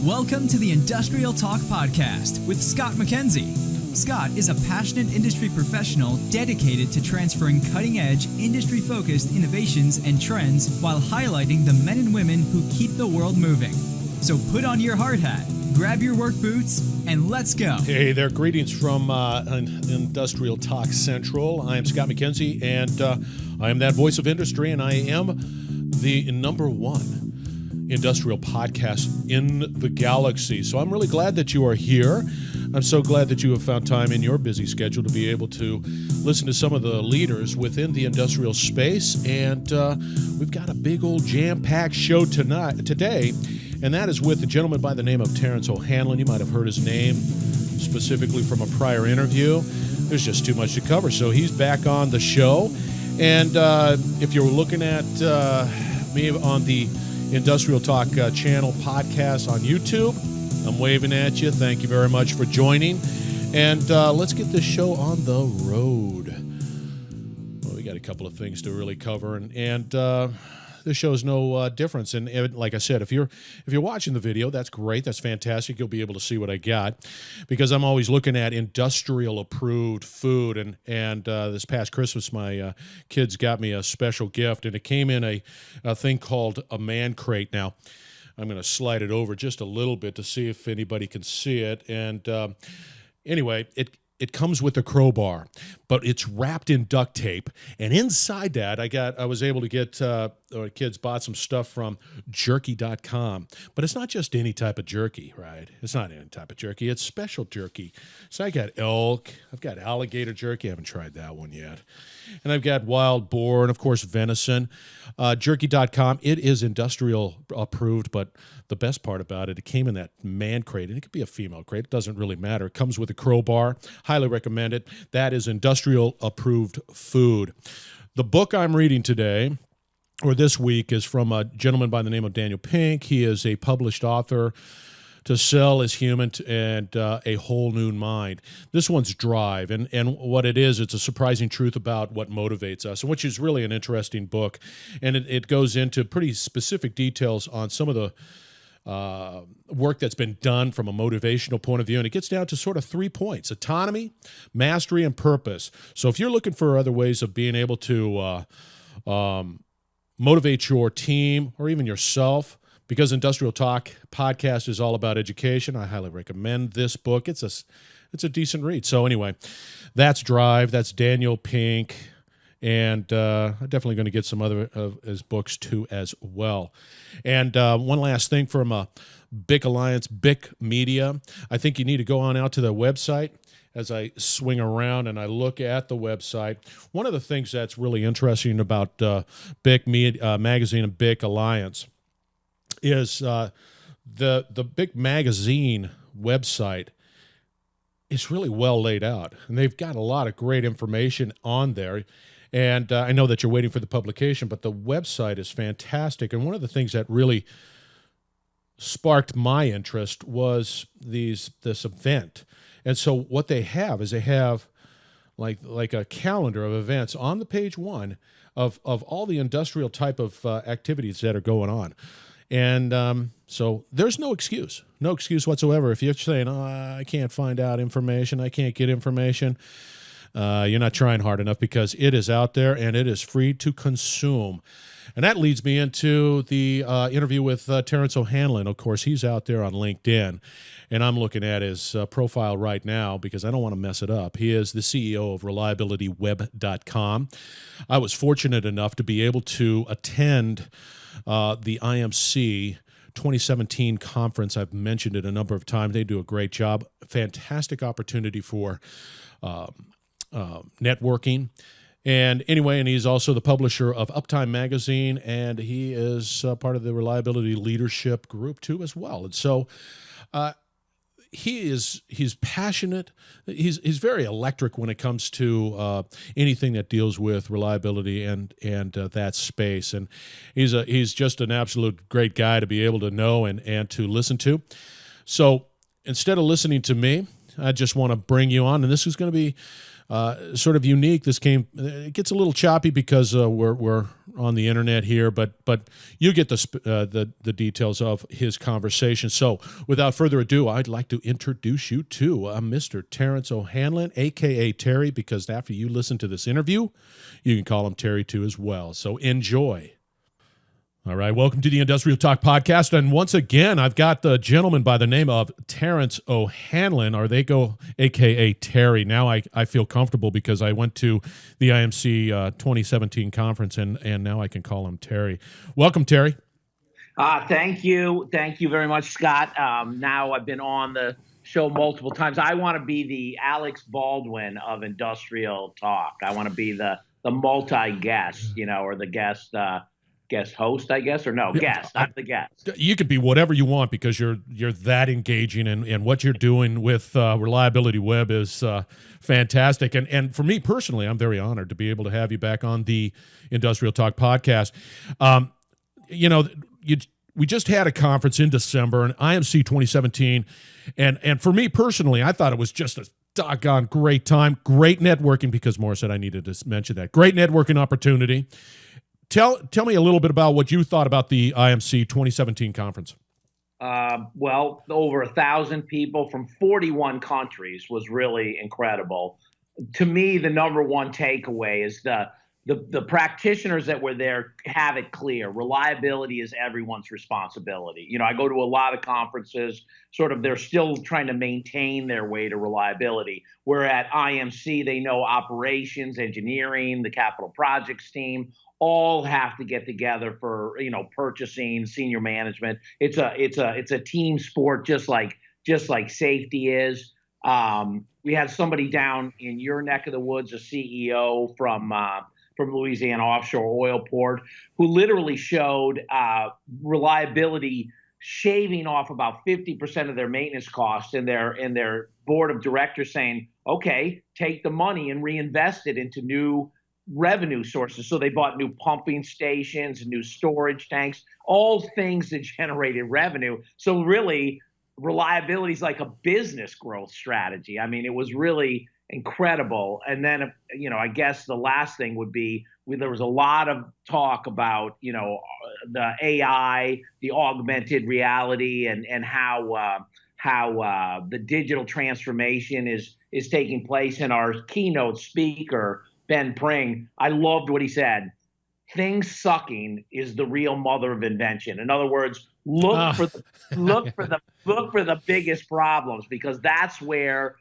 Welcome to the Industrial Talk Podcast with Scott McKenzie. Scott is a passionate industry professional dedicated to transferring cutting-edge, industry-focused innovations and trends while highlighting the men and women who keep the world moving. So put on your hard hat, grab your work boots, and let's go. Hey there, greetings from Industrial Talk Central. I am Scott McKenzie, and I am that voice of industry, and I am the number one industrial podcast in the galaxy. So I'm really glad that you are here. I'm so glad that you have found time in your busy schedule to be able to listen to some of the leaders within the industrial space. And we've got a big old jam-packed show today, and that is with a gentleman by the name of Terrence O'Hanlon. You might have heard his name specifically from a prior interview. There's just too much to cover, so he's back on the show. And if you're looking at me on the Industrial Talk channel podcast on YouTube, I'm waving at you. Thank you very much for joining. And let's get this show on the road. Well, we got a couple of things to really cover, and this show's no difference. And like I said, if you're watching the video, that's great. That's fantastic. You'll be able to see what I got, because I'm always looking at industrial approved food. And this past Christmas, my kids got me a special gift, and it came in a thing called a man crate. Now, I'm going to slide it over just a little bit to see if anybody can see it. And anyway, it comes with a crowbar, but it's wrapped in duct tape. And inside that, I was able to get, kids bought some stuff from jerky.com. But it's not just any type of jerky, right? It's not any type of jerky. It's special jerky. So I got elk. I've got alligator jerky. I haven't tried that one yet. And I've got wild boar and, of course, venison. Jerky.com, it is industrial approved, but the best part about it came in that man crate, and it could be a female crate. It doesn't really matter. It comes with a crowbar. Highly recommend it. That is industrial approved food. The book I'm reading today, or this week, is from a gentleman by the name of Daniel Pink. He is a published author. To Sell is Human and A Whole New Mind. This one's Drive, and what it is, it's a surprising truth about what motivates us, which is really an interesting book, and it goes into pretty specific details on some of the work that's been done from a motivational point of view, and it gets down to sort of 3 points: autonomy, mastery, and purpose. So if you're looking for other ways of being able to motivate your team or even yourself, because Industrial Talk podcast is all about education, I highly recommend this book. It's a decent read. So anyway, that's Drive. That's Daniel Pink. And I'm definitely going to get some other of his books too as well. And one last thing from BIC Alliance, BIC Media. I think you need to go on out to their website. As I swing around and I look at the website, one of the things that's really interesting about BIC Magazine and BIC Alliance is the BIC Magazine website is really well laid out, and they've got a lot of great information on there. And I know that you're waiting for the publication, but the website is fantastic. And one of the things that really sparked my interest was this event. And so what they have is like a calendar of events on the page one of all the industrial type of activities that are going on. And so there's no excuse whatsoever. If you're saying, I can't find out information, I can't get information, you're not trying hard enough, because it is out there and it is free to consume. And that leads me into the interview with Terrence O'Hanlon. Of course, he's out there on LinkedIn, and I'm looking at his profile right now because I don't want to mess it up. He is the CEO of ReliabilityWeb.com. I was fortunate enough to be able to attend the IMC 2017 conference. I've mentioned it a number of times. They do a great job. Fantastic opportunity for networking. And anyway, and he's also the publisher of Uptime Magazine, and he is part of the Reliability Leadership Group too as well. And so he's passionate. He's very electric when it comes to anything that deals with reliability and that space. And he's just an absolute great guy to be able to know and to listen to. So instead of listening to me, I just want to bring you on, and this is going to be sort of unique. It gets a little choppy because we're on the internet here, but you get the details of his conversation. So without further ado, I'd like to introduce you to Mr. Terrence O'Hanlon, aka Terry, because after you listen to this interview, you can call him Terry too as well. So enjoy. All right, welcome to the Industrial Talk Podcast. And once again, I've got the gentleman by the name of Terrence O'Hanlon, or they go a.k.a. Terry. Now I feel comfortable because I went to the IMC 2017 conference, and now I can call him Terry. Welcome, Terry. Thank you. Thank you very much, Scott. Now I've been on the show multiple times. I want to be the Alex Baldwin of Industrial Talk. I want to be the multi-guest, or the guest host, I guess, or no, guest. I'm the guest. You could be whatever you want because you're that engaging, and what you're doing with Reliability Web is fantastic. And for me personally, I'm very honored to be able to have you back on the Industrial Talk Podcast. We just had a conference in December, an IMC 2017, and for me personally, I thought it was just a doggone great time, great networking, because Morris said I needed to mention that. Great networking opportunity. Tell me a little bit about what you thought about the IMC 2017 conference. Well, over 1,000 people from 41 countries was really incredible. To me, the number one takeaway is the practitioners that were there have it clear. Reliability is everyone's responsibility. I go to a lot of conferences, they're still trying to maintain their way to reliability. Where at IMC, they know operations, engineering, the capital projects team, all have to get together for, purchasing, senior management. It's a team sport, just like safety is. We had somebody down in your neck of the woods, a CEO from Louisiana Offshore Oil Port, who literally showed reliability shaving off about 50% of their maintenance costs, and their board of directors saying, okay, take the money and reinvest it into new revenue sources. So they bought new pumping stations, new storage tanks, all things that generated revenue. So really, reliability is like a business growth strategy. I mean, it was really incredible. And then, I guess the last thing would be, there was a lot of talk about, the AI, the augmented reality, and how the digital transformation is taking place. And our keynote speaker, Ben Pring, I loved what he said. Things sucking is the real mother of invention. In other words, look for the biggest problems, because that's where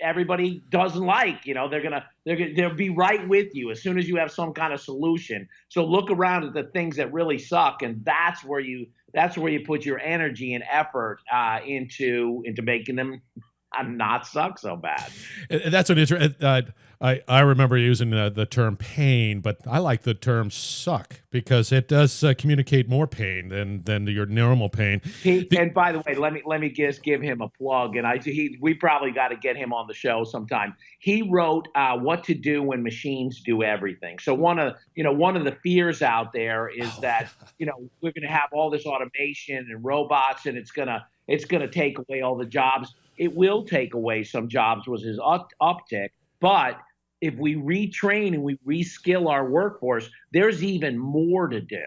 everybody doesn't like. They'll be right with you as soon as you have some kind of solution. So look around at the things that really suck, and that's where you put your energy and effort into making them not suck so bad. That's an interesting. I remember using the term pain, but I like the term suck because it does communicate more pain than your normal pain. And by the way, let me just give him a plug. And we probably got to get him on the show sometime. He wrote What to Do When Machines Do Everything. So one of the fears out there is that we're going to have all this automation and robots, and it's gonna take away all the jobs. It will take away some jobs, was his uptick, but if we retrain and we reskill our workforce, there's even more to do.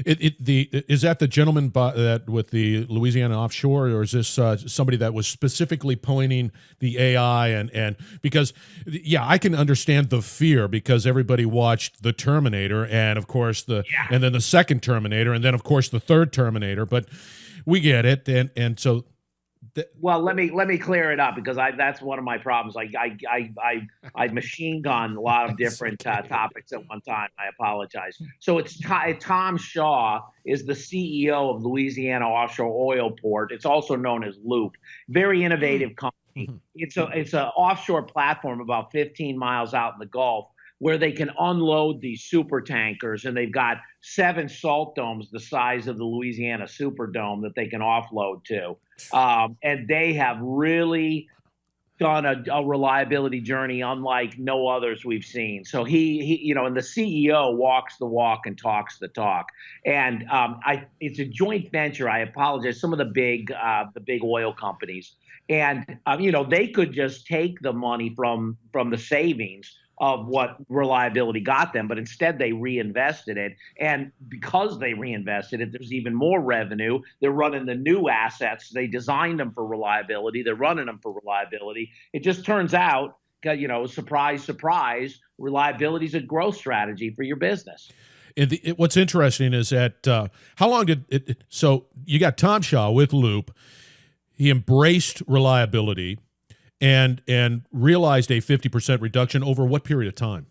Is that the gentleman that with the Louisiana Offshore, or is this somebody that was specifically pointing the AI and because I can understand the fear because everybody watched the Terminator and of course and then the second Terminator and then of course the third Terminator, but we get it and so. Well, let me clear it up because that's one of my problems. I machine gun a lot of different topics at one time. I apologize. So it's Tom Shaw is the CEO of Louisiana Offshore Oil Port. It's also known as Loop. Very innovative company. It's an offshore platform about 15 miles out in the Gulf, where they can unload these super tankers, and they've got 7 salt domes the size of the Louisiana Superdome that they can offload to. And they have really done a reliability journey unlike no others we've seen. So he and the CEO walks the walk and talks the talk. And it's a joint venture. I apologize. Some of the big oil companies. And they could just take the money from the savings of what reliability got them, but instead they reinvested it. And because they reinvested it, there's even more revenue. They're running the new assets. They designed them for reliability. They're running them for reliability. It just turns out, surprise, surprise, reliability is a growth strategy for your business. And what's interesting is that how long did it? So you got Tom Shaw with Loop. He embraced reliability and realized a 50% reduction over what period of time?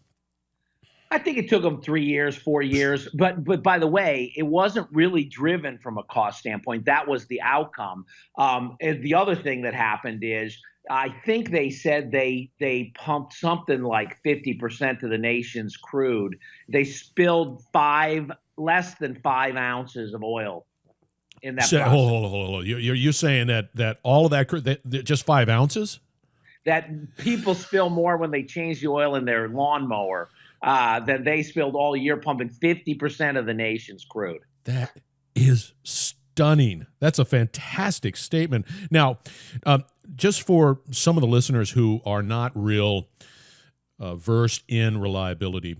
I think it took him 3 years, 4 years. But by the way, it wasn't really driven from a cost standpoint. That was the outcome. And the other thing that happened is I think they said they pumped something like 50% of the nation's crude. They spilled less than 5 ounces of oil in that process. Hold. You're saying that all of that crude, that just 5 ounces? That people spill more when they change the oil in their lawnmower than they spilled all year pumping 50% of the nation's crude. That is stunning. That's a fantastic statement. Now, just for some of the listeners who are not real versed in reliability,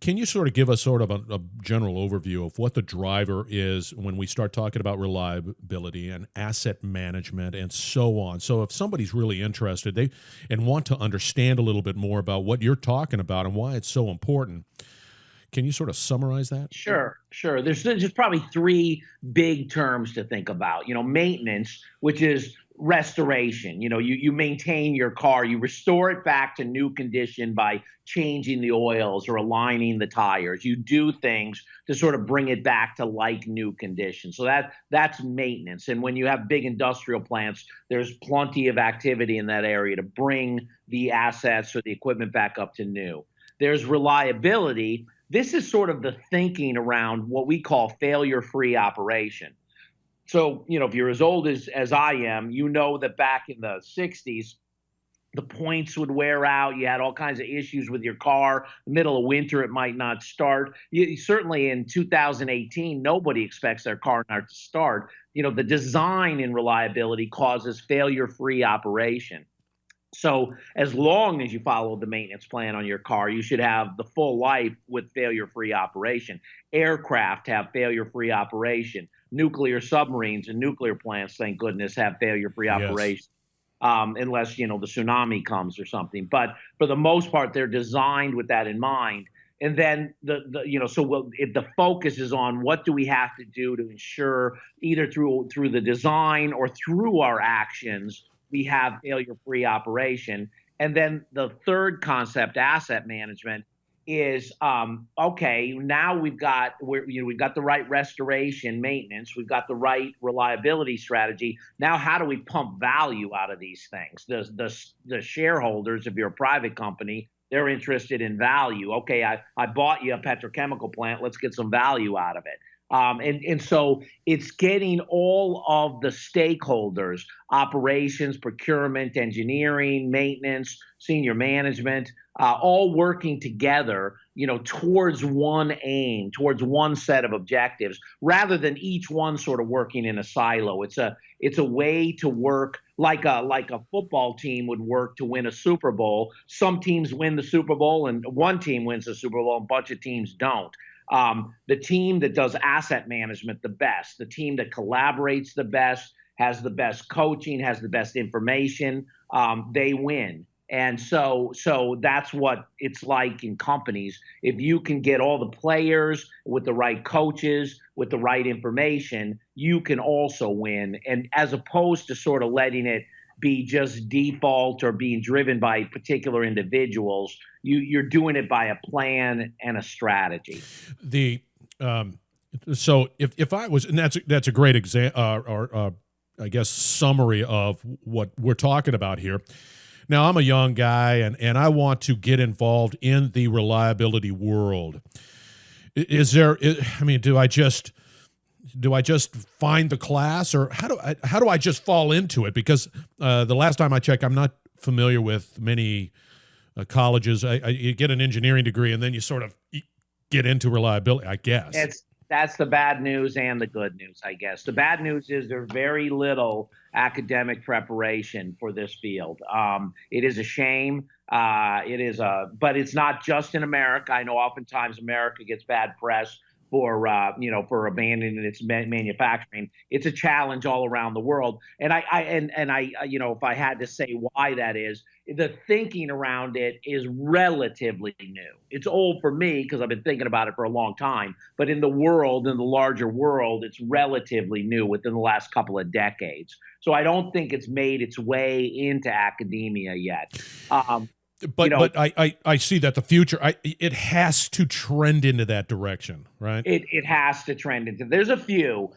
can you sort of give us sort of a general overview of what the driver is when we start talking about reliability and asset management and so on? So if somebody's really interested and want to understand a little bit more about what you're talking about and why it's so important, can you sort of summarize that? Sure. There's just probably 3 big terms to think about. Maintenance, which is restoration. You maintain your car, you restore it back to new condition by changing the oils or aligning the tires. You do things to sort of bring it back to like new condition. So that's maintenance. And when you have big industrial plants, there's plenty of activity in that area to bring the assets or the equipment back up to new. There's reliability. This is sort of the thinking around what we call failure-free operation. So, if you're as old as I am, you know that back in the 60s, the points would wear out. You had all kinds of issues with your car. The middle of winter, it might not start. Certainly in 2018, nobody expects their car not to start. The design in reliability causes failure-free operation. So as long as you follow the maintenance plan on your car, you should have the full life with failure-free operation. Aircraft have failure-free operation. Nuclear submarines and nuclear plants, thank goodness, have failure-free operation. Unless, the tsunami comes or something. But for the most part, they're designed with that in mind. And then the focus is on what do we have to do to ensure either through the design or through our actions we have failure-free operation. And then the third concept, asset management, is okay. Now we've got the right restoration maintenance, we've got the right reliability strategy. Now, how do we pump value out of these things? The shareholders, if you're a private company, they're interested in value. Okay, I bought you a petrochemical plant. Let's get some value out of it. And so it's getting all of the stakeholders, operations, procurement, engineering, maintenance, senior management, all working together, towards one aim, towards one set of objectives, rather than each one sort of working in a silo. It's a way to work like a football team would work to win a Super Bowl. Some teams win the Super Bowl and one team wins the Super Bowl and a bunch of teams don't. The team that does asset management the best, the team that collaborates the best, has the best coaching, has the best information, they win. And so that's what it's like in companies. If you can get all the players with the right coaches, with the right information, you can also win. And as opposed to sort of letting it be just default or being driven by particular individuals, you're doing it by a plan and a strategy. So if I was, and that's a great example, I guess summary of what we're talking about here. Now, I'm a young guy, and I want to get involved in the reliability world. Do I just find the class, or how do I just fall into it? Because the last time I checked, I'm not familiar with many colleges. You get an engineering degree, and then you sort of get into reliability, I guess. That's the bad news and the good news, I guess. The bad news is there's very little academic preparation for this field. It is a shame. But it's not just in America. I know oftentimes America gets bad press for abandoning its manufacturing. It's a challenge all around the world. And if I had to say why that is, the thinking around it is relatively new. It's old for me because I've been thinking about it for a long time. But in the larger world, it's relatively new within the last couple of decades. So I don't think it's made its way into academia yet. But I see that the future, it has to trend into that direction, right? It has to trend into. There's a few.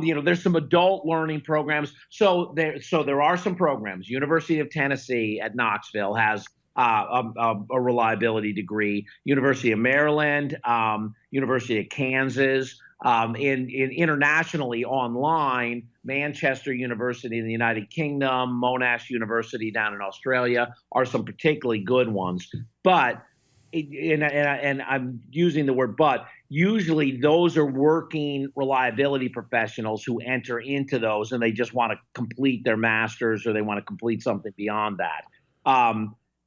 There's some adult learning programs. So there are some programs. University of Tennessee at Knoxville has a reliability degree. University of Maryland, University of Kansas. In internationally online, Manchester University in the United Kingdom, Monash University down in Australia are some particularly good ones. But and I'm using the word but, usually those are working reliability professionals who enter into those and they just want to complete their master's or they want to complete something beyond that.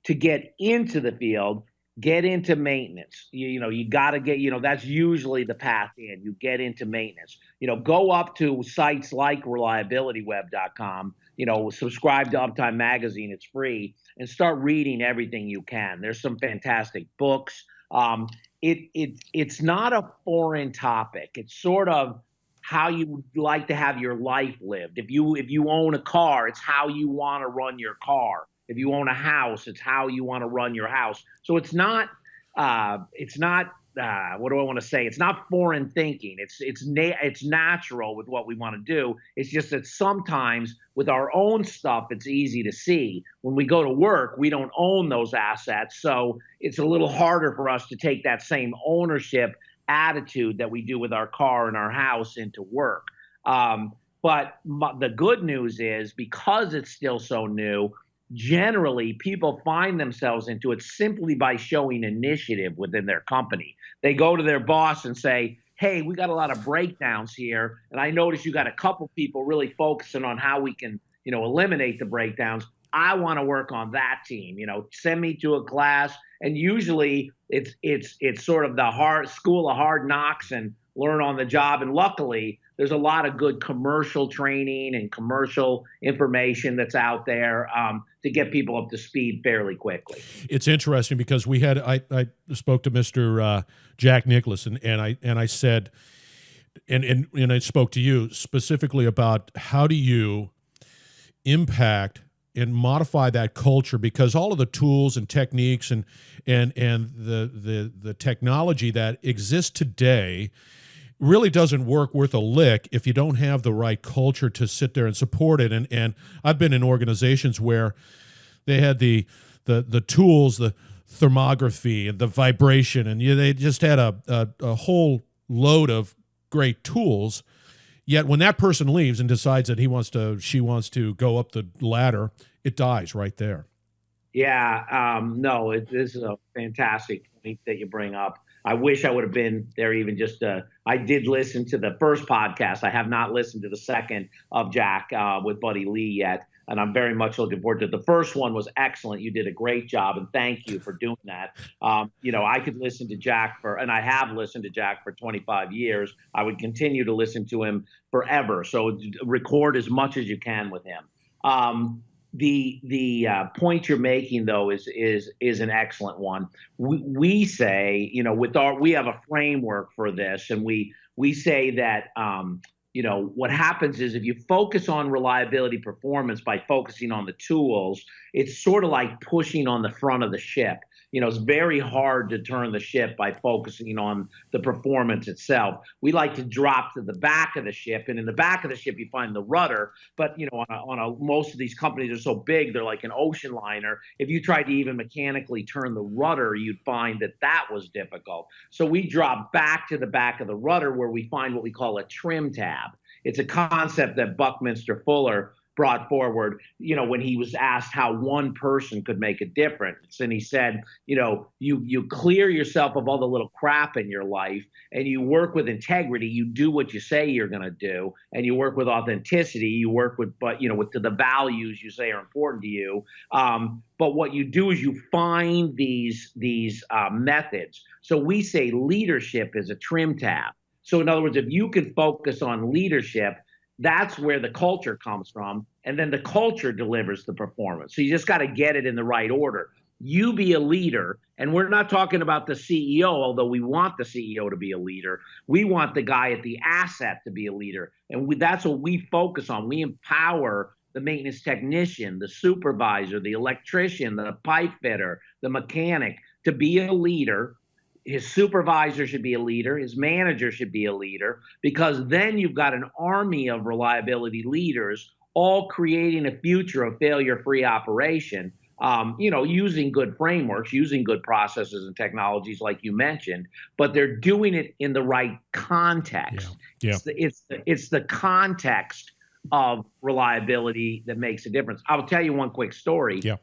To get into the field, get into maintenance. You got to get, that's usually the path in. You get into maintenance. Go up to sites like reliabilityweb.com, subscribe to Uptime Magazine. It's free, and start reading everything you can. There's some fantastic books. It's not a foreign topic. It's sort of how you would like to have your life lived. If you own a car, it's how you want to run your car. If you own a house, it's how you want to run your house. So it's not what do I want to say? It's not foreign thinking. It's natural with what we want to do. It's just that sometimes with our own stuff, it's easy to see. When we go to work, we don't own those assets. So it's a little harder for us to take that same ownership attitude that we do with our car and our house into work. But the good news is, because it's still so new, generally people find themselves into it simply by showing initiative within their company. They go to their boss and say, hey, we got a lot of breakdowns here, and I notice you got a couple people really focusing on how we can, eliminate the breakdowns. I want to work on that team. Send me to a class. And usually it's sort of the school of hard knocks and learn on the job. And luckily, there's a lot of good commercial training and commercial information that's out there to get people up to speed fairly quickly. It's interesting because I spoke to Mr. Jack Nicholas and I said, and I spoke to you specifically about how do you impact and modify that culture, because all of the tools and techniques and the technology that exists today really doesn't work worth a lick if you don't have the right culture to sit there and support it. And I've been in organizations where they had the tools, the thermography and the vibration, and they just had a whole load of great tools. Yet when that person leaves and decides that she wants to go up the ladder, it dies right there. Yeah, this is a fantastic point that you bring up. I wish I would have been there even just I did listen to the first podcast. I have not listened to the second of Jack with Buddy Lee yet, and I'm very much looking forward to it. The first one was excellent. You did a great job, and thank you for doing that. I could listen to Jack and I have listened to Jack for 25 years. I would continue to listen to him forever. So record as much as you can with him. The point you're making, though, is an excellent one. We say, we have a framework for this, and we say that what happens is if you focus on reliability performance by focusing on the tools, it's sort of like pushing on the front of the ship. It's very hard to turn the ship by focusing on the performance itself. We like to drop to the back of the ship, and in the back of the ship you find the rudder. But most of these companies are so big, they're like an ocean liner. If you tried to even mechanically turn the rudder, you'd find that was difficult. So we drop back to the back of the rudder, where we find what we call a trim tab. It's a concept that Buckminster Fuller brought forward, when he was asked how one person could make a difference. And he said, you clear yourself of all the little crap in your life and you work with integrity. You do what you say you're going to do, and you work with authenticity. You work with, with the values you say are important to you. But what you do is you find these methods. So we say leadership is a trim tab. So in other words, if you can focus on leadership, that's where the culture comes from. And then the culture delivers the performance. So you just got to get it in the right order. You be a leader. And we're not talking about the CEO, although we want the CEO to be a leader. We want the guy at the asset to be a leader. And that's what we focus on. We empower the maintenance technician, the supervisor, the electrician, the pipe fitter, the mechanic to be a leader. His supervisor should be a leader. His manager should be a leader, because then you've got an army of reliability leaders all creating a future of failure-free operation, using good frameworks, using good processes and technologies like you mentioned, but they're doing it in the right context. Yeah. It's the context of reliability that makes a difference. I'll tell you one quick story. Yeah.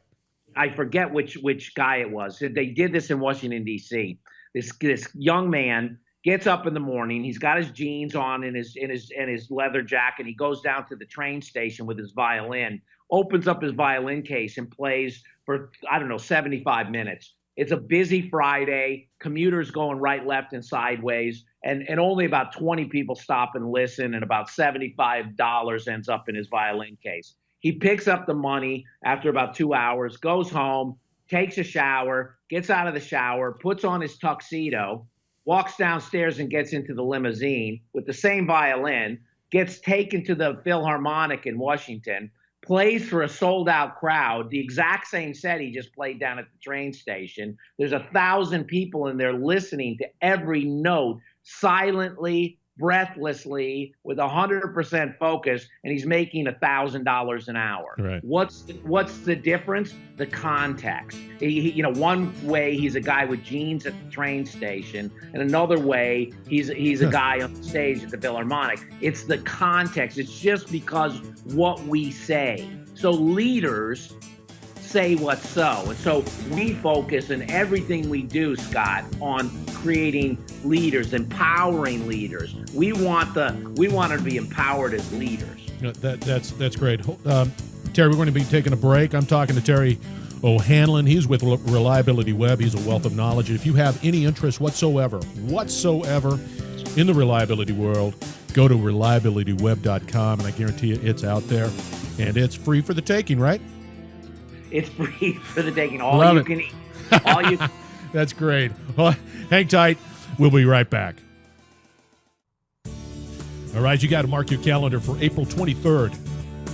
I forget which guy it was. They did this in Washington, D.C. This young man gets up in the morning. He's got his jeans on and his leather jacket. He goes down to the train station with his violin, opens up his violin case and plays for, 75 minutes. It's a busy Friday. Commuters going right, left, and sideways, and only about 20 people stop and listen, and about $75 ends up in his violin case. He picks up the money after about 2 hours, goes home, takes a shower, gets out of the shower, puts on his tuxedo, walks downstairs and gets into the limousine with the same violin, gets taken to the Philharmonic in Washington, plays for a sold-out crowd, the exact same set he just played down at the train station. There's 1,000 people in there listening to every note silently, breathlessly, with 100% focus, and he's making $1,000 an hour. Right. What's the difference? The context. One way he's a guy with jeans at the train station, and another way he's a guy on stage at the Philharmonic. It's the context. It's just because what we say. So leaders say what's so. And so we focus in everything we do, Scott, on creating leaders, empowering leaders. We want them to be empowered as leaders. That's great. Terry, we're going to be taking a break. I'm talking to Terry O'Hanlon. He's with Reliability Web. He's a wealth of knowledge. If you have any interest whatsoever in the reliability world, go to reliabilityweb.com, and I guarantee you it's out there. And it's free for the taking, right? It's free for the taking. Love it. Can eat. All you. That's great. Well, hang tight. We'll be right back. All right, you got to mark your calendar for April 23rd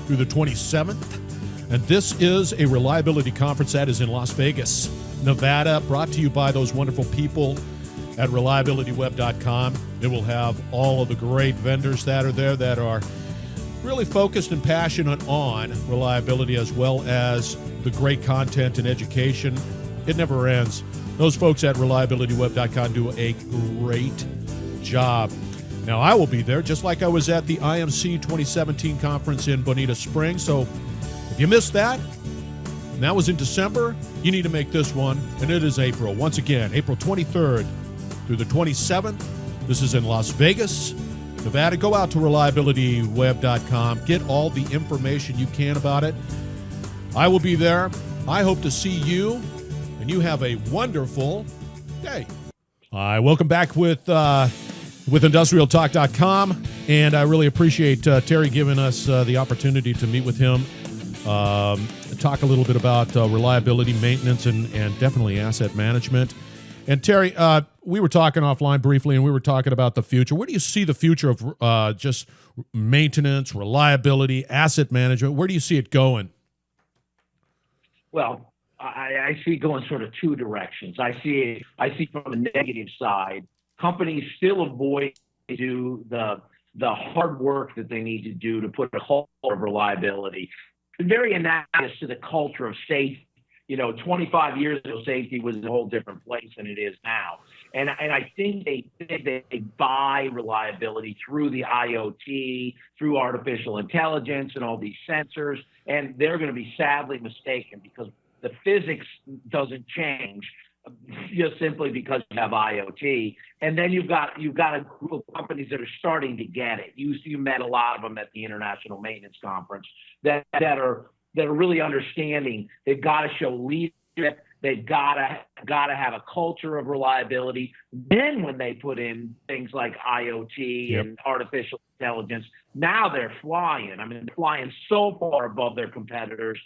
through the 27th. And this is a reliability conference that is in Las Vegas, Nevada, brought to you by those wonderful people at reliabilityweb.com. It will have all of the great vendors that are there that are really focused and passionate on reliability, as well as the great content and education. It never ends. Those folks at reliabilityweb.com do a great job. Now, I will be there just like I was at the IMC 2017 conference in Bonita Springs. So if you missed that, and that was in December, you need to make this one, and it is April. Once again, April 23rd through the 27th. This is in Las Vegas, Nevada. Go out to reliabilityweb.com. Get all the information you can about it. I will be there. I hope to see you, and you have a wonderful day. All right, welcome back with IndustrialTalk.com, and I really appreciate Terry giving us the opportunity to meet with him, talk a little bit about reliability, maintenance, and definitely asset management. And Terry, we were talking offline briefly, and we were talking about the future. Where do you see the future of just maintenance, reliability, asset management? Where do you see it going? Well, I see it going sort of two directions. I see from the negative side, companies still avoid to do the hard work that they need to do to put a whole of reliability. Very analogous to the culture of safety. 25 years ago, safety was a whole different place than it is now. And I think they buy reliability through the IoT, through artificial intelligence and all these sensors, and they're going to be sadly mistaken because the physics doesn't change just simply because you have IoT. And then you've got a group of companies that are starting to get it. You met a lot of them at the International Maintenance Conference that are really understanding. They've got to show leadership. They've got to have a culture of reliability. Then when they put in things like IoT and artificial intelligence, now they're flying. I mean, they're flying so far above their competitors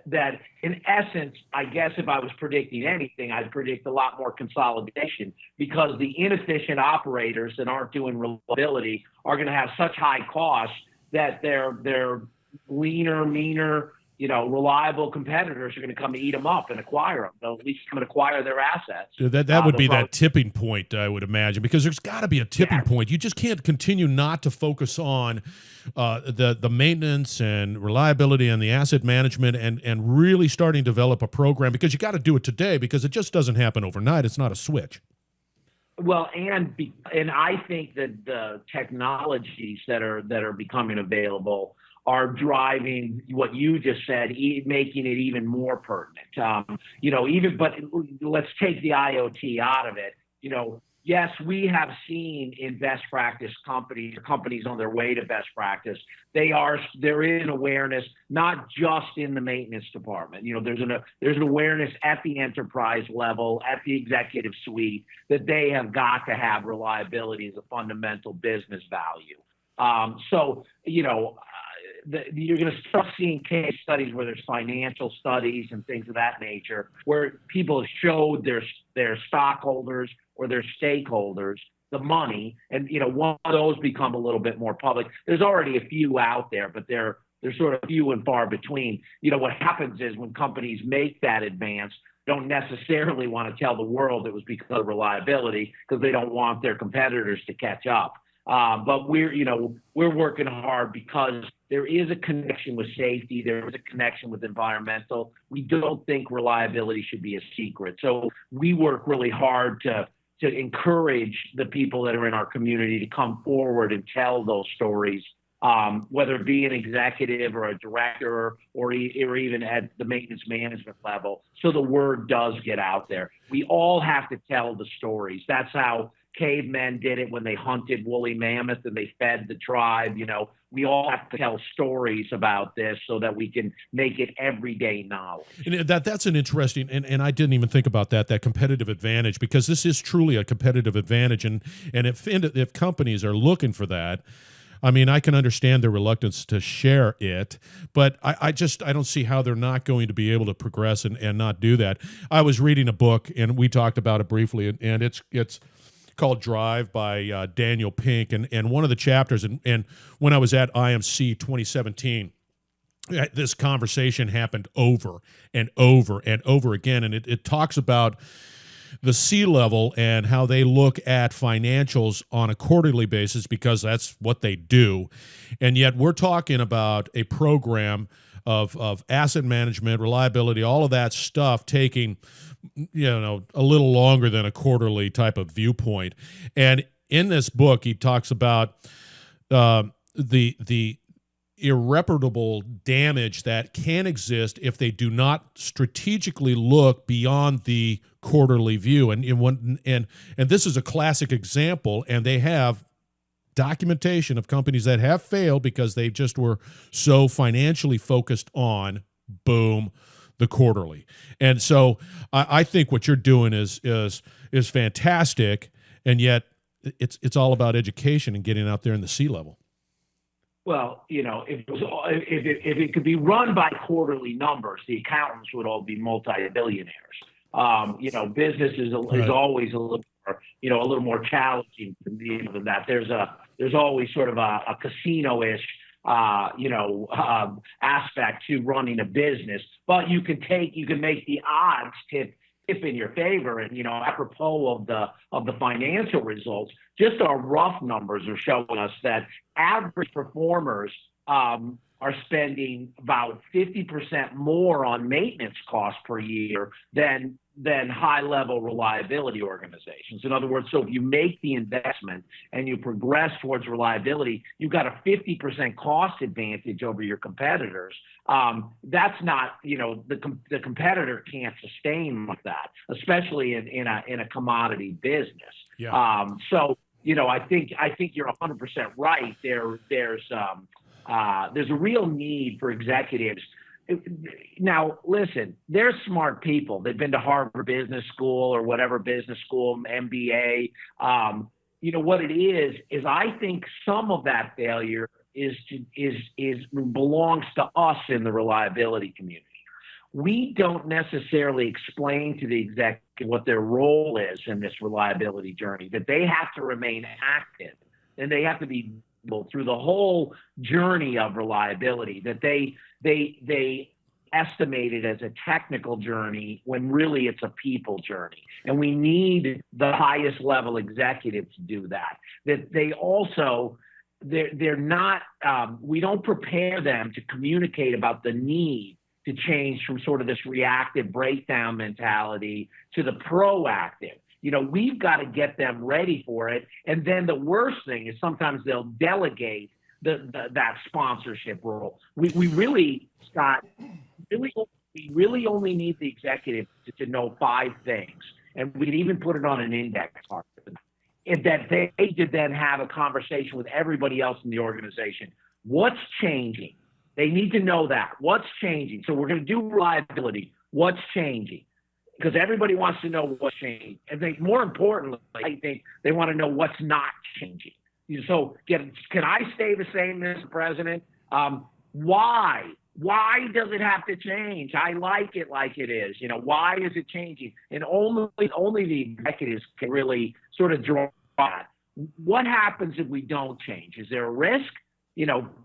that in essence, I guess if I was predicting anything, I'd predict a lot more consolidation because the inefficient operators that aren't doing reliability are going to have such high costs that they're leaner, meaner, reliable competitors are going to come to eat them up and acquire them. They'll at least come and acquire their assets. That would be that tipping point, I would imagine, because there's got to be a tipping point. You just can't continue not to focus on the maintenance and reliability and the asset management and really starting to develop a program, because you got to do it today because it just doesn't happen overnight. It's not a switch. Well, and I think that the technologies that are becoming available are driving what you just said, making it even more pertinent. But let's take the IoT out of it. Yes, we have seen in best practice companies on their way to best practice. There is an awareness, not just in the maintenance department. There's an awareness at the enterprise level, at the executive suite, that they have got to have reliability as a fundamental business value. You're going to start seeing case studies where there's financial studies and things of that nature, where people showed their stockholders or their stakeholders the money, and one of those become a little bit more public. There's already a few out there, but they're sort of few and far between. What happens is when companies make that advance, don't necessarily want to tell the world it was because of reliability, because they don't want their competitors to catch up. But we're working hard because there is a connection with safety. There is a connection with environmental. We don't think reliability should be a secret. So we work really hard to encourage the people that are in our community to come forward and tell those stories, whether it be an executive or a director or even at the maintenance management level. So the word does get out there. We all have to tell the stories. That's how cavemen did it when they hunted woolly mammoth and they fed the tribe. We all have to tell stories about this so that we can make it everyday knowledge. And that's an interesting, and I didn't even think about that competitive advantage, because this is truly a competitive advantage. And if companies are looking for that, I mean, I can understand their reluctance to share it, but I don't see how they're not going to be able to progress and not do that. I was reading a book, and we talked about it briefly, and it's called Drive by Daniel Pink, and one of the chapters, and when I was at IMC 2017, this conversation happened over and over and over again, and it talks about the C-level and how they look at financials on a quarterly basis because that's what they do, and yet we're talking about a program of asset management, reliability, all of that stuff taking a little longer than a quarterly type of viewpoint. And in this book, he talks about the irreparable damage that can exist if they do not strategically look beyond the quarterly view. And this is a classic example, and they have documentation of companies that have failed because they just were so financially focused on, boom, the quarterly. And so I think what you're doing is fantastic, and yet it's all about education and getting out there in the C-level. Well, if it could be run by quarterly numbers, the accountants would all be multi-billionaires. Business is always a little more challenging than that. There's always sort of a casino-ish aspect to running a business, but you can make the odds tip in your favor. And apropos of the financial results, just our rough numbers are showing us that average performers are are spending about 50% more on maintenance costs per year than high-level reliability organizations. In other words, so if you make the investment and you progress towards reliability, you've got a 50% cost advantage over your competitors. That's not, the competitor can't sustain like that, especially in a commodity business. Yeah. So I think you're 100% right. There's a real need for executives. Now, listen, they're smart people. They've been to Harvard Business School or whatever business school, MBA. What it is I think some of that failure belongs to us in the reliability community. We don't necessarily explain to the executive what their role is in this reliability journey, that they have to remain active and they have to be through the whole journey of reliability, that they estimate it as a technical journey when really it's a people journey. And we need the highest level executives to do that. That they also, they're not, we don't prepare them to communicate about the need to change from sort of this reactive breakdown mentality to the proactive. We've got to get them ready for it. And then the worst thing is sometimes they'll delegate that sponsorship role. We really, Scott, we really only need the executive to know 5 things. And we can even put it on an index card. And that they could then have a conversation with everybody else in the organization. What's changing? They need to know that. What's changing? So we're going to do reliability. What's changing? Because everybody wants to know what's changing. And more importantly, I think they want to know what's not changing. So can I stay the same, Mr. President? Why? Why does it have to change? I like it like it is. Why is it changing? And only the executives can really sort of draw that. What happens if we don't change? Is there a risk?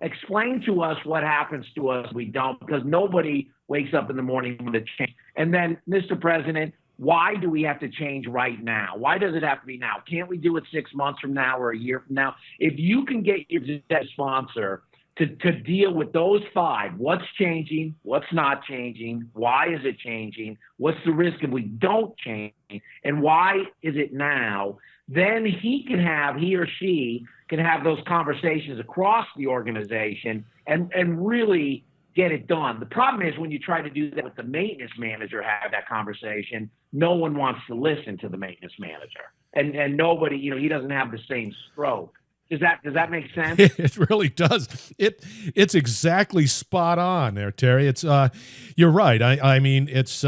Explain to us what happens to us if we don't, because nobody wakes up in the morning with a change. And then, Mr. President, why do we have to change right now? Why does it have to be now? Can't we do it 6 months from now or a year from now? If you can get your sponsor to deal with those 5, what's changing, what's not changing, why is it changing, what's the risk if we don't change, and why is it now, then he or she can have those conversations across the organization and really get it done. The problem is when you try to do that with the maintenance manager, have that conversation, no one wants to listen to the maintenance manager. And nobody, he doesn't have the same stroke. Does that make sense? It really does. It's exactly spot on there, Terry. It's you're right. I mean, it's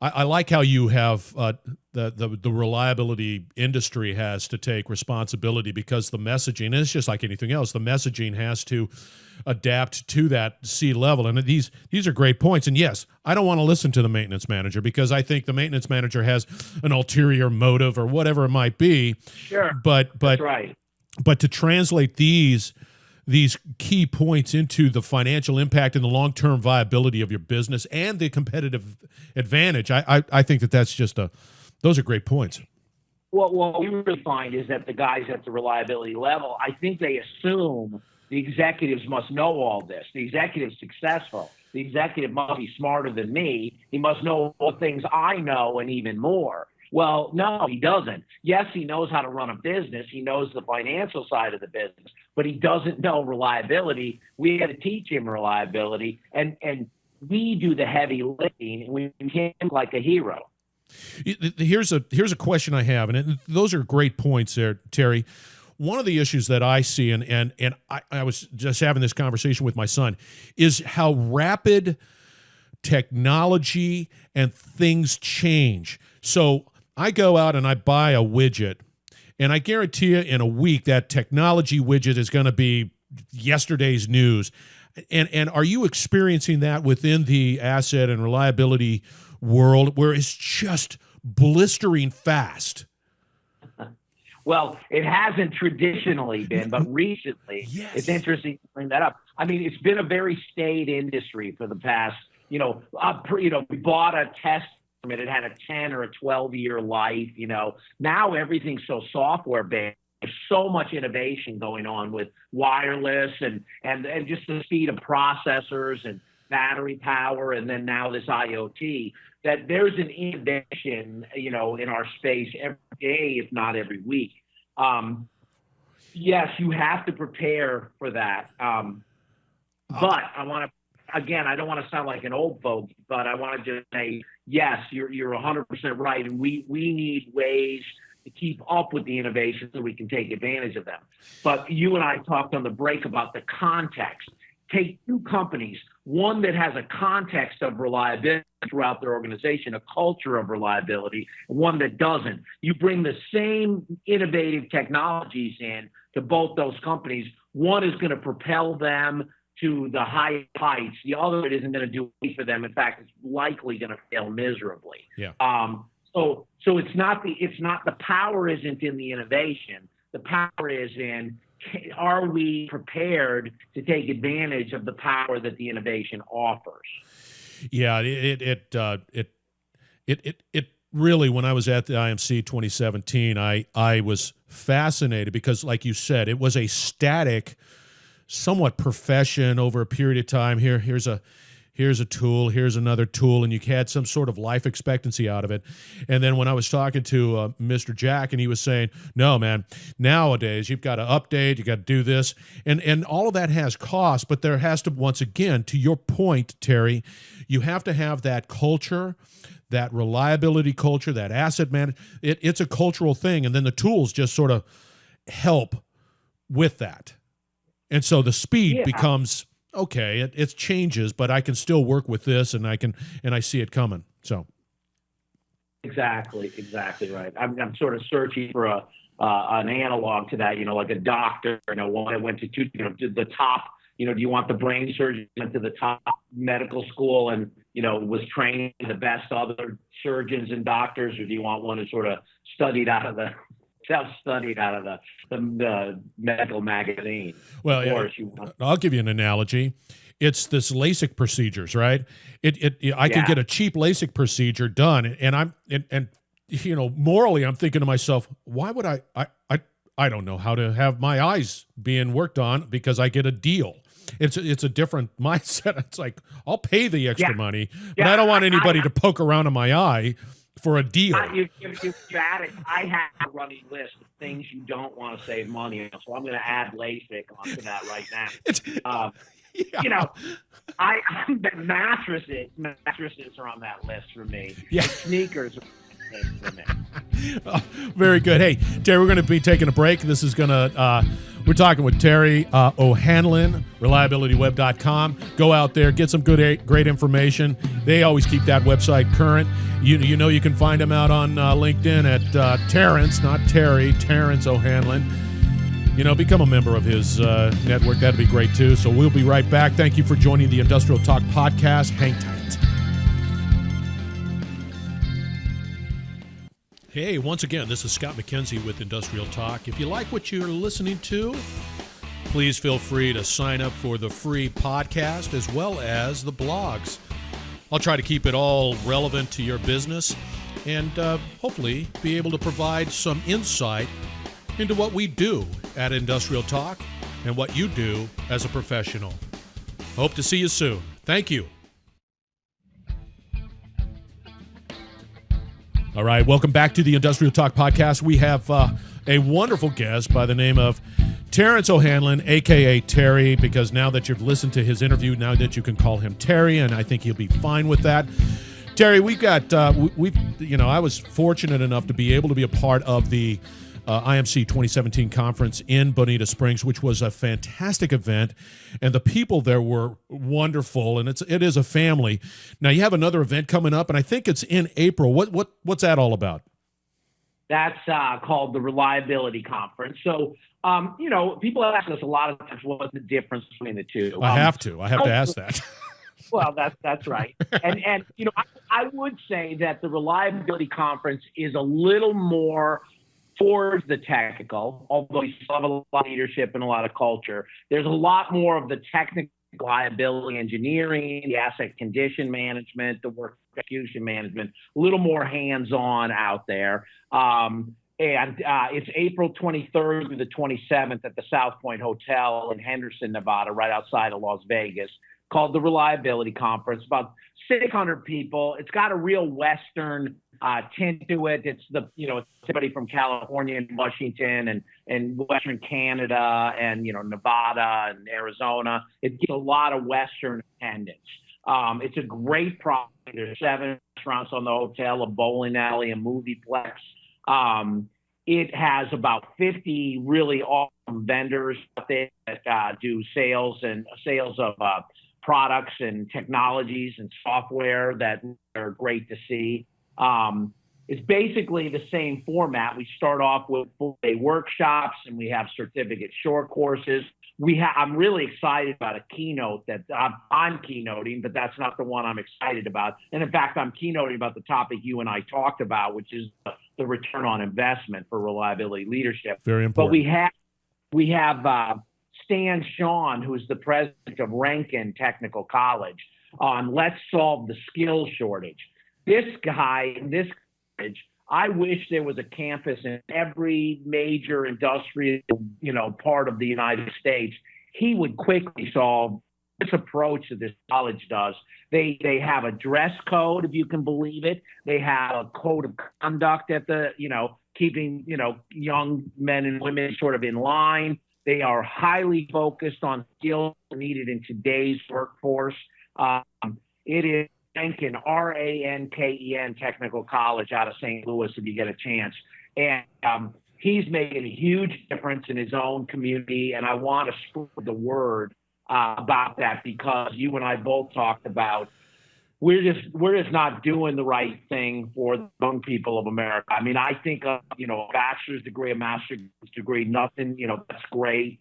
I like how you have the reliability industry has to take responsibility, because the messaging, and it's just like anything else, the messaging has to adapt to that C-level. And these are great points. And yes, I don't want to listen to the maintenance manager, because I think the maintenance manager has an ulterior motive or whatever it might be. Sure. But that's right. But to translate these key points into the financial impact and the long-term viability of your business and the competitive advantage, I think that's just those are great points. Well, what we really find is that the guys at the reliability level, I think they assume the executives must know all this. The executive's successful. The executive must be smarter than me. He must know all things I know and even more. Well, no, he doesn't. Yes, he knows how to run a business. He knows the financial side of the business, but he doesn't know reliability. We got to teach him reliability, and we do the heavy lifting, and we became like a hero. Here's a question I have, and those are great points there, Terry. One of the issues that I see, and I was just having this conversation with my son, is how rapid technology and things change. So I go out and I buy a widget, and I guarantee you in a week that technology widget is going to be yesterday's news. And are you experiencing that within the asset and reliability world, where it's just blistering fast? Well, it hasn't traditionally been, but recently, yes. It's interesting to bring that up. I mean, it's been a very staid industry for the past, we bought a test. It had a 10 or a 12-year life. Now everything's so software-based. There's so much innovation going on with wireless and just the speed of processors and battery power, and then now this IoT, that there's an innovation, in our space every day, if not every week. Yes, you have to prepare for that. But I want to, again, I don't want to sound like an old fogey, but I want to just say, yes, you're 100% right. And we need ways to keep up with the innovation so we can take advantage of them. But you and I talked on the break about the context. Take two companies, one that has a context of reliability throughout their organization, a culture of reliability, and one that doesn't. You bring the same innovative technologies in to both those companies. One is going to propel them to the highest heights. The other isn't going to do anything for them. In fact, it's likely going to fail miserably. Yeah. So it's not the power isn't in the innovation. The power is in, are we prepared to take advantage of the power that the innovation offers? Yeah, it really, when I was at the IMC 2017, I was fascinated because, like you said, it was a static, somewhat profession over a period of time. Here's a tool, here's another tool, and you had some sort of life expectancy out of it. And then when I was talking to Mr. Jack, and he was saying, no, man, nowadays you've got to update, you got to do this, and all of that has cost, but there has to, once again, to your point, Terry, you have to have that culture, that reliability culture, that asset management. It's a cultural thing, and then the tools just sort of help with that. And so the speed becomes, okay, it changes, but I can still work with this, and I see it coming. So exactly right. I'm sort of searching for an analog to that. Like a doctor. One that went to the top. Do you want the brain surgeon went to the top medical school and was training the best other surgeons and doctors, or do you want one who sort of self-studied out of the medical magazine? Well, I'll give you an analogy. It's this LASIK procedures, right? I could get a cheap LASIK procedure done, and morally, I'm thinking to myself, why would I don't know how to have my eyes being worked on because I get a deal. It's a different mindset. It's like, I'll pay the extra money, but I don't want anybody to poke around in my eye for a deal. You got it. I have a running list of things you don't want to save money on, so I'm going to add LASIK onto that right now. Mattresses are on that list for me. Yeah. Sneakers are for me. Oh, very good. Hey, Terry, we're going to be taking a break. This is going to, we're talking with Terry O'Hanlon, reliabilityweb.com. Go out there, get some great information. They always keep that website current. You can find him out on LinkedIn at Terrence, not Terry, Terrence O'Hanlon. Become a member of his network. That'd be great, too. So we'll be right back. Thank you for joining the Industrial Talk podcast. Hang tight. Hey, once again, this is Scott McKenzie with Industrial Talk. If you like what you're listening to, please feel free to sign up for the free podcast as well as the blogs. I'll try to keep it all relevant to your business and hopefully be able to provide some insight into what we do at Industrial Talk and what you do as a professional. Hope to see you soon. Thank you. All right, welcome back to the Industrial Talk podcast. We have a wonderful guest by the name of Terrence O'Hanlon, a.k.a. Terry, because now that you've listened to his interview, now that you can call him Terry, and I think he'll be fine with that. Terry, we've got, I was fortunate enough to be able to be a part of the IMC 2017 conference in Bonita Springs, which was a fantastic event, and the people there were wonderful, and it is a family. Now you have another event coming up, and I think it's in April. What's that all about? That's called the Reliability Conference. So, people ask us a lot of times, what's the difference between the two? I have to ask that. Well, that's right. And I would say that the Reliability Conference is a little more towards the technical, although we still have a lot of leadership and a lot of culture. There's a lot more of the technical liability engineering, the asset condition management, the work execution management, a little more hands-on out there. And it's April 23rd through the 27th at the South Point Hotel in Henderson, Nevada, right outside of Las Vegas, called the Reliability Conference. About 600 people. It's got a real Western tint to it. It's it's everybody from California and Washington and Western Canada and, Nevada and Arizona. It gets a lot of Western attendance. It's a great property. There's 7 restaurants on the hotel, a bowling alley, a movieplex. It has about 50 really awesome vendors out there that do sales of products and technologies and software that are great to see. It's basically the same format. We start off with full-day workshops, and we have certificate short courses. I'm really excited about a keynote that I'm keynoting, but that's not the one I'm excited about. And in fact, I'm keynoting about the topic you and I talked about, which is the return on investment for reliability leadership. Very important. But we have Stan Shawn, who's the president of Rankin Technical College, on Let's Solve the Skills Shortage. This guy in this college, I wish there was a campus in every major industrial, part of the United States. He would quickly solve this approach that this college does. They have a dress code, if you can believe it. They have a code of conduct at the, keeping, young men and women sort of in line. They are highly focused on skills needed in today's workforce. It is Rankin, Ranken Technical College out of St. Louis, if you get a chance. And he's making a huge difference in his own community, and I want to spread the word about that, because you and I both talked about we're just not doing the right thing for the young people of America. I mean, I think a bachelor's degree, a master's degree, nothing, that's great.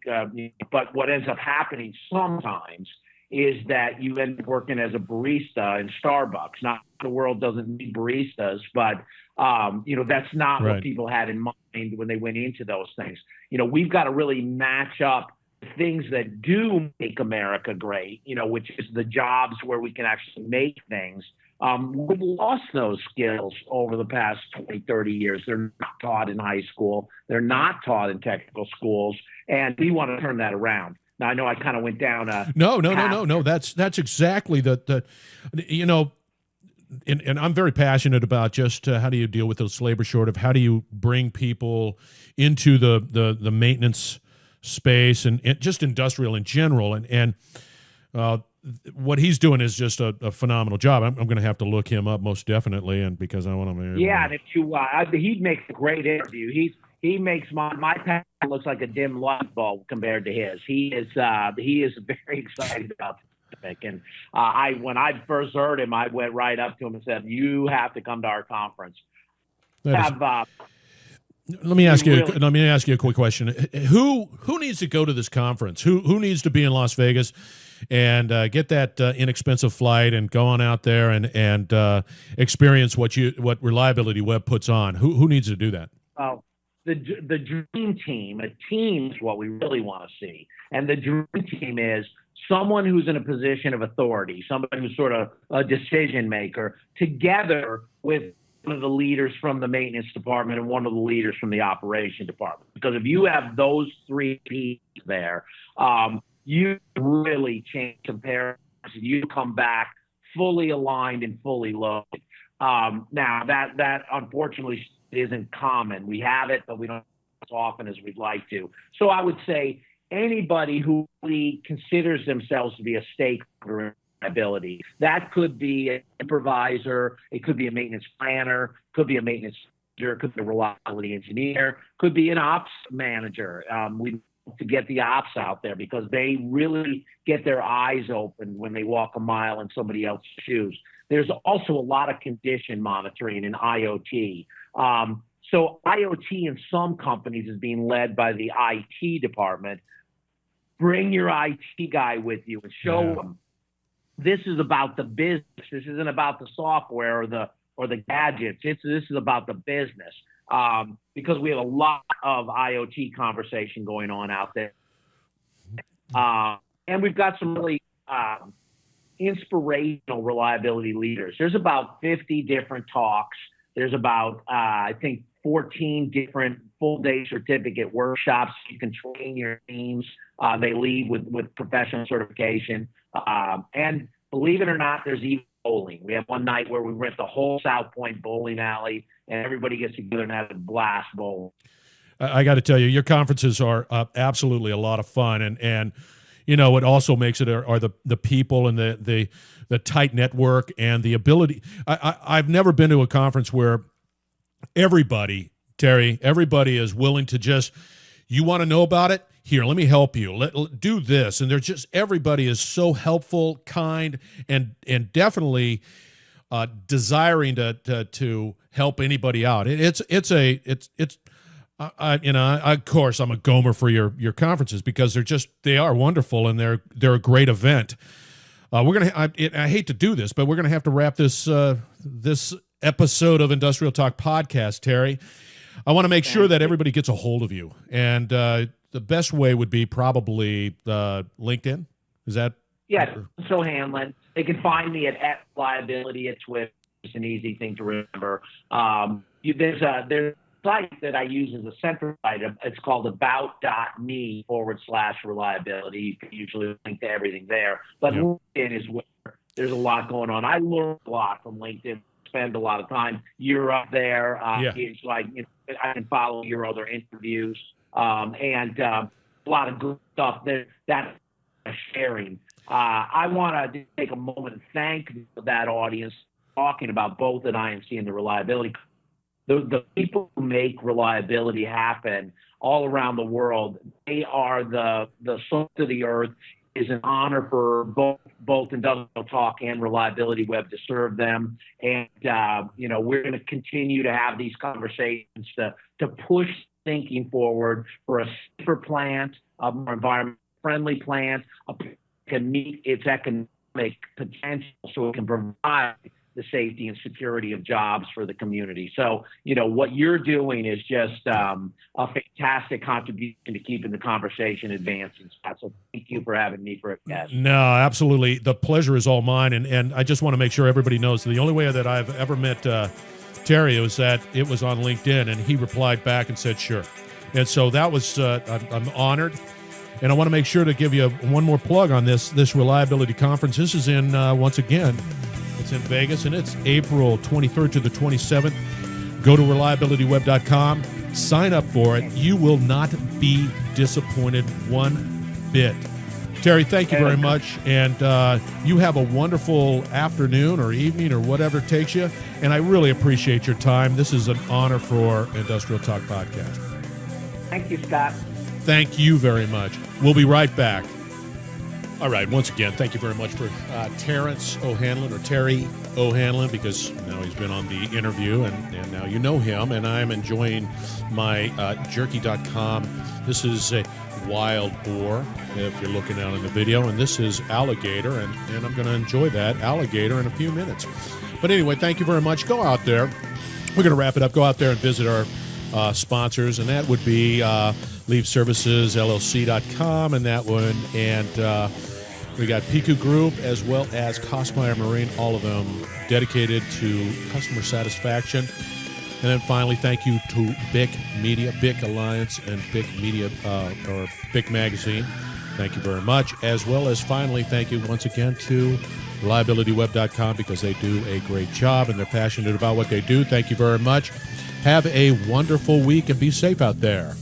But what ends up happening sometimes is that you end up working as a barista in Starbucks. Not the world doesn't need baristas, but that's not right. what people had in mind when they went into those things. We've got to really match up things that do make America great, which is the jobs where we can actually make things. We've lost those skills over the past 20, 30 years. They're not taught in high school. They're not taught in technical schools. And we want to turn that around. Now, I know I kind of went down a No. That's exactly and I'm very passionate about just how do you deal with this labor shortage? How do you bring people into the maintenance space and just industrial in general? And what he's doing is just a phenomenal job. I'm going to have to look him up most definitely, and because I want to. Yeah, and if he makes a great interview. He makes my path looks like a dim light bulb compared to his. He is very excited about the topic. And when I first heard him, I went right up to him and said, "You have to come to our conference." Let me ask you a quick question. Who needs to go to this conference? Who needs to be in Las Vegas and get that inexpensive flight and go on out there and experience what Reliability Web puts on? Who needs to do that? Well, the dream team. A team is what we really want to see, and the dream team is someone who's in a position of authority, somebody who's sort of a decision maker, together with one of the leaders from the maintenance department and one of the leaders from the operation department. Because if you have those three people there, you really change comparisons. You come back fully aligned and fully loaded. Now that unfortunately isn't common. We have it, but we don't as often as we'd like to. So I would say anybody who really considers themselves to be a stakeholder in reliability, that could be a supervisor, it could be a maintenance planner, could be a maintenance manager, could be a reliability engineer, could be an ops manager. We need to get the ops out there because they really get their eyes open when they walk a mile in somebody else's shoes. There's also a lot of condition monitoring in IoT. So IoT in some companies is being led by the IT department. Bring your IT guy with you and show them this is about the business. This isn't about the software or the gadgets. This is about the business. Because we have a lot of IoT conversation going on out there. And we've got some really inspirational reliability leaders. There's about 50 different talks. There's about, I think, 14 different full-day certificate workshops. You can train your teams. They lead with professional certification. And believe it or not, there's even bowling. We have one night where we rent the whole South Point bowling alley, and everybody gets together and have a blast bowling. I got to tell you, your conferences are absolutely a lot of fun, and what also makes it are the people and the tight network and the ability. I've never been to a conference where everybody is willing to just, you want to know about it? Here, let me help you. Let do this, and they're just, everybody is so helpful, kind, and definitely desiring to help anybody out. Of course, I'm a gomer for your conferences because they are wonderful and they're a great event. I hate to do this, but we're gonna have to wrap this episode of Industrial Talk Podcast, Terry. I want to make sure that everybody gets a hold of you, and the best way would be probably LinkedIn. Is that? Yeah, Terrence O'Hanlon. They can find me at Liability at Twitter. It's an easy thing to remember. There's a site that I use as a central site. It's called about.me/reliability. You can usually link to everything there. But LinkedIn is where there's a lot going on. I learn a lot from LinkedIn. Spend a lot of time. You're up there. It's like, I can follow your other interviews and a lot of good stuff there. That's sharing. I want to take a moment and thank that audience talking about both at IMC and the reliability. The people who make reliability happen all around the world, they are the salt of the earth. Is an honor for both Industrial Talk and Reliability Web to serve them. And, we're going to continue to have these conversations to push thinking forward for a safer plant, a more environment-friendly plant, can meet its economic potential so it can provide the safety and security of jobs for the community. So, what you're doing is just a fantastic contribution to keeping the conversation advancing. So thank you for having me for a guest. No, absolutely. The pleasure is all mine. And I just want to make sure everybody knows the only way that I've ever met Terry was that it was on LinkedIn, and he replied back and said, sure. And so that was, I'm honored. And I want to make sure to give you one more plug on this reliability conference. This is in, once again, it's in Vegas, and it's April 23rd to the 27th. Go to reliabilityweb.com, sign up for it. You will not be disappointed one bit. Terry, thank you very much, and you have a wonderful afternoon or evening or whatever it takes you, and I really appreciate your time. This is an honor for Industrial Talk Podcast. Thank you, Scott. Thank you very much. We'll be right back. All right, once again, thank you very much for Terrence O'Hanlon, or Terry O'Hanlon, because now he's been on the interview, and now you know him, and I'm enjoying my jerky.com. This is a wild boar, if you're looking out in the video, and this is alligator, and I'm going to enjoy that alligator in a few minutes. But anyway, thank you very much. Go out there. We're going to wrap it up. Go out there and visit our sponsors, and that would be LeafServicesLLC.com, and that one, and we got Piku Group as well as Kosmeyer Marine, all of them dedicated to customer satisfaction. And then finally, thank you to BIC Media, BIC Alliance, and BIC Media, or BIC Magazine. Thank you very much. As well as finally, thank you once again to ReliabilityWeb.com, because they do a great job and they're passionate about what they do. Thank you very much. Have a wonderful week and be safe out there.